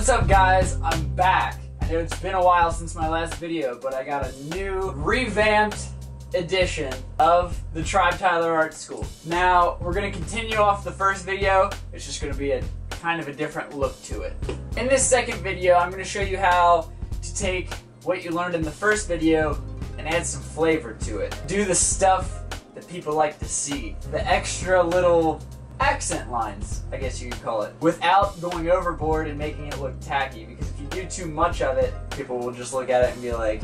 What's up, guys? I'm back. I know it's been a while since my last video, but I got a new revamped edition of the Tribe Tyler Art School. Now, we're gonna continue off the first video. It's just gonna be a kind of a different look to it. In this second video, I'm gonna show you how to take what you learned in the first video and add some flavor to it. Do the stuff that people like to see. The extra little accent lines, I guess you could call it, without going overboard and making it look tacky, because if you do too much of it, people will just look at it and be like,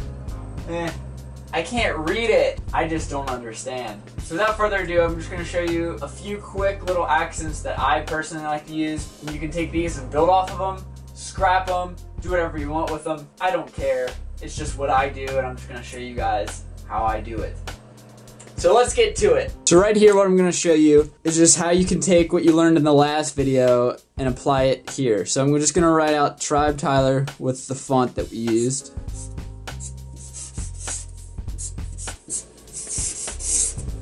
I can't read it. I just don't understand. So without further ado, I'm just going to show you a few quick little accents that I personally like to use. And you can take these and build off of them, scrap them, do whatever you want with them. I don't care. It's just what I do, and I'm just going to show you guys how I do it. So let's get to it. So right here, what I'm going to show you is just how you can take what you learned in the last video and apply it here. So I'm just going to write out Tribe Tyler with the font that we used.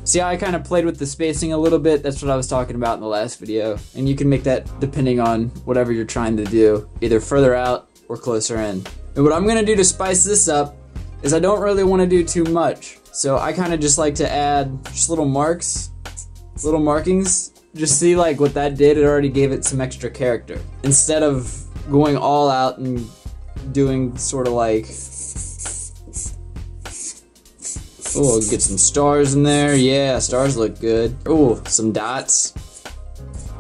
See how I kind of played with the spacing a little bit? That's what I was talking about in the last video. And you can make that depending on whatever you're trying to do, either further out or closer in. And what I'm going to do to spice this up is I don't really want to do too much. So I kind of just like to add just little marks, little markings. Just see like what that did, it already gave it some extra character. Instead of going all out and doing sort of like, oh, get some stars in there. Yeah, stars look good. Oh, some dots.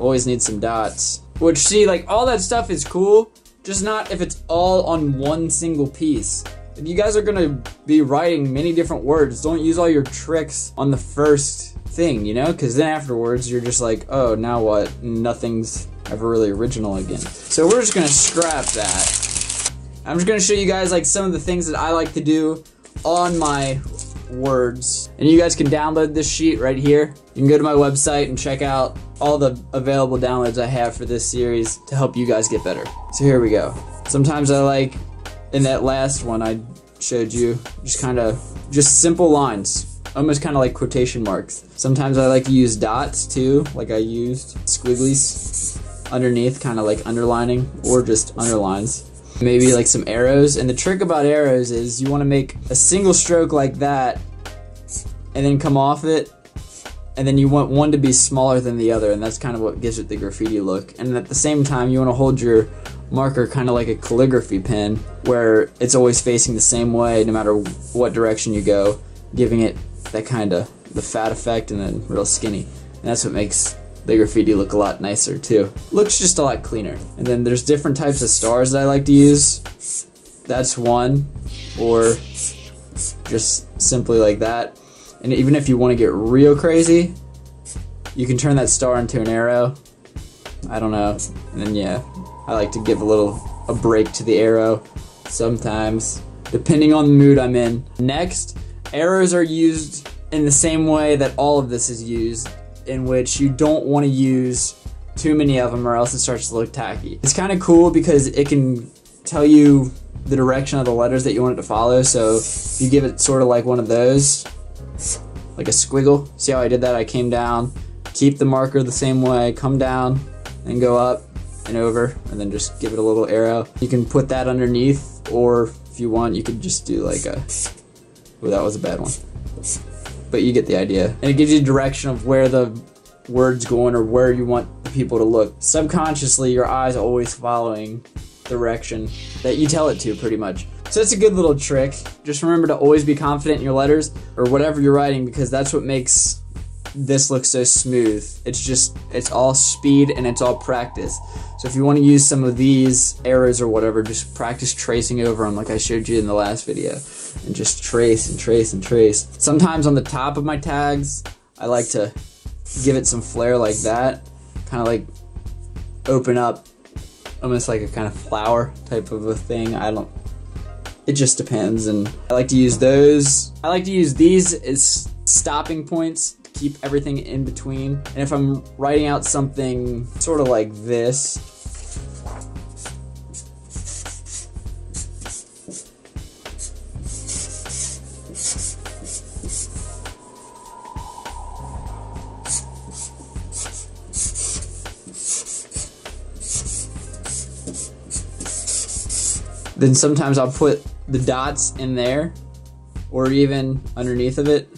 Always need some dots. Which, see, like all that stuff is cool, just not if it's all on one single piece. If you guys are gonna be writing many different words, don't use all your tricks on the first thing, you know? Because then afterwards, you're just like, oh, now what? Nothing's ever really original again. So we're just gonna scrap that. I'm just gonna show you guys like some of the things that I like to do on my words. And you guys can download this sheet right here. You can go to my website and check out all the available downloads I have for this series to help you guys get better. So here we go. Sometimes I like, in that last one I showed you, just simple lines, almost kind of like quotation marks. Sometimes I like to use dots too, like I used squigglies underneath, kind of like underlining, or just underlines. Maybe like some arrows, and the trick about arrows is you want to make a single stroke like that and then come off it, and then you want one to be smaller than the other, and that's kind of what gives it the graffiti look. And at the same time, you want to hold your marker kind of like a calligraphy pen, where it's always facing the same way no matter what direction you go, giving it that kind of the fat effect and then real skinny. And that's what makes the graffiti look a lot nicer too. Looks just a lot cleaner. And then there's different types of stars that I like to use. That's one, or just simply like that. And even if you want to get real crazy, you can turn that star into an arrow. I don't know. And then yeah, I like to give a break to the arrow sometimes, depending on the mood I'm in. Next, arrows are used in the same way that all of this is used, in which you don't want to use too many of them or else it starts to look tacky. It's kind of cool because it can tell you the direction of the letters that you want it to follow. So if you give it sort of like one of those, like a squiggle, see how I did that? I came down, keep the marker the same way, come down and go up and over, and then just give it a little arrow. You can put that underneath, or if you want, you could just do like a, oh, that was a bad one. But you get the idea. And it gives you direction of where the word's going or where you want the people to look. Subconsciously, your eyes are always following direction that you tell it to, pretty much. So it's a good little trick. Just remember to always be confident in your letters or whatever you're writing, because that's what makes this look so smooth. It's all speed and it's all practice. So if you want to use some of these arrows or whatever, just practice tracing over them like I showed you in the last video. And just trace and trace and trace. Sometimes on the top of my tags, I like to give it some flair like that. Kind of like open up, almost like a kind of flower type of a thing. It just depends. And I like to use those. I like to use these as stopping points, keep everything in between. And if I'm writing out something sort of like this, Then sometimes I'll put the dots in there or even underneath of it.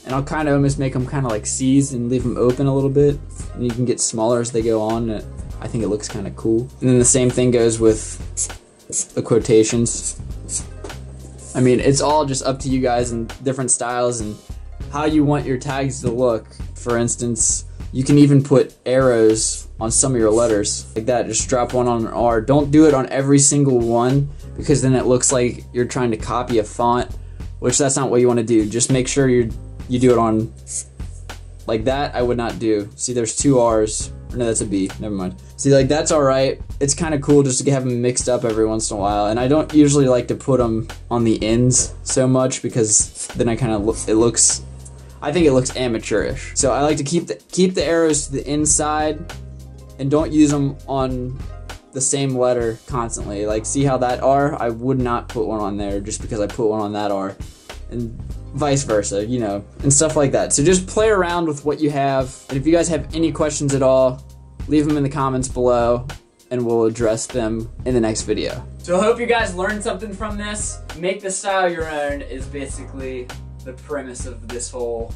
And I'll kind of almost make them kind of like C's and leave them open a little bit. And you can get smaller as they go on. And I think it looks kind of cool. And then the same thing goes with the quotations. I mean, it's all just up to you guys and different styles and how you want your tags to look. For instance, you can even put arrows on some of your letters like that. Just drop one on an R. Don't do it on every single one because then it looks like you're trying to copy a font, which that's not what you want to do. Just make sure you do it on like that. I would not do. See, there's 2 R's. No, that's a B. Never mind. See, like that's all right. It's kind of cool just to have them mixed up every once in a while. And I don't usually like to put them on the ends so much because then I kind of I think it looks amateurish. So I like to keep the arrows to the inside and don't use them on the same letter constantly. Like, see how that R? I would not put one on there just because I put one on that R. And vice versa, you know, and stuff like that. So just play around with what you have. And if you guys have any questions at all, leave them in the comments below and we'll address them in the next video. So I hope you guys learned something from this. Make the style your own is basically the premise of this whole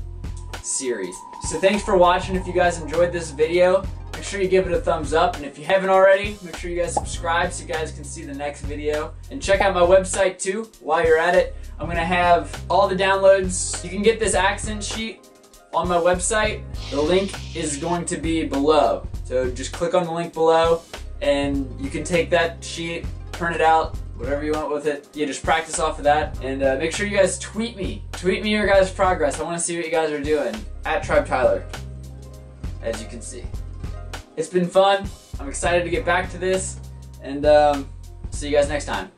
series. So thanks for watching. If you guys enjoyed this video, make sure you give it a thumbs up. And if you haven't already, make sure you guys subscribe so you guys can see the next video. And check out my website too while you're at it. I'm gonna have all the downloads. You can get this accent sheet on my website. The link is going to be below. So just click on the link below and you can take that sheet, print it out, whatever you want with it. You just practice off of that. And make sure you guys tweet me. Tweet me your guys' progress. I wanna see what you guys are doing. @TribeTyler, as you can see. It's been fun. I'm excited to get back to this. And see you guys next time.